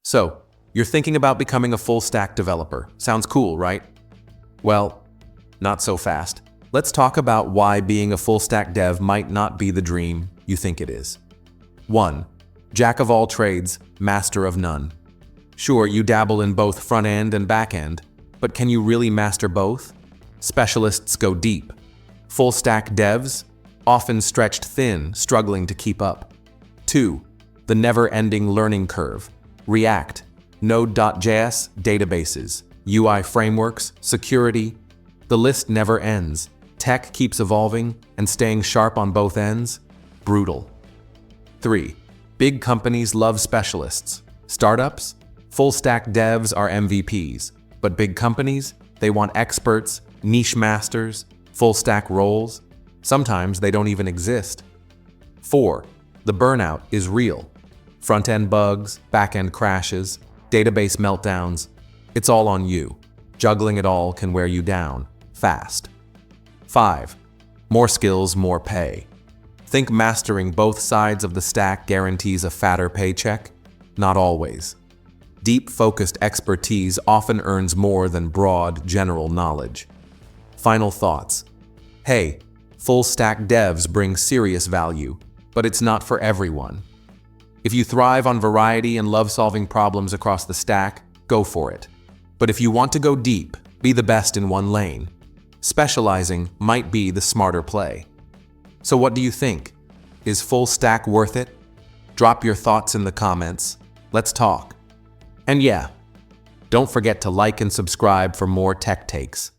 So, you're thinking about becoming a full-stack developer. Sounds cool, right? Well, not so fast. Let's talk about why being a full-stack dev might not be the dream you think it is. 1. Jack of all trades, master of none. Sure, you dabble in both front-end and back-end, but can you really master both? Specialists go deep. Full-stack devs, often stretched thin, struggling to keep up. 2. The never-ending learning curve. React, Node.js, databases, UI frameworks, security. The list never ends. Tech keeps evolving, and staying sharp on both ends? Brutal. 3. Big companies love specialists. Startups? Full-stack devs are MVPs. But big companies? They want experts, niche masters, full-stack roles. Sometimes they don't even exist. 4. The burnout is real. Front-end bugs, back-end crashes, database meltdowns. It's all on you. Juggling it all can wear you down, fast. 5. More skills, more pay. Think mastering both sides of the stack guarantees a fatter paycheck? Not always. Deep, focused expertise often earns more than broad, general knowledge. Final thoughts. Hey, full-stack devs bring serious value, but it's not for everyone. If you thrive on variety and love solving problems across the stack, go for it. But if you want to go deep, be the best in one lane. Specializing might be the smarter play. So what do you think? Is full stack worth it? Drop your thoughts in the comments. Let's talk. And yeah, don't forget to like and subscribe for more tech takes.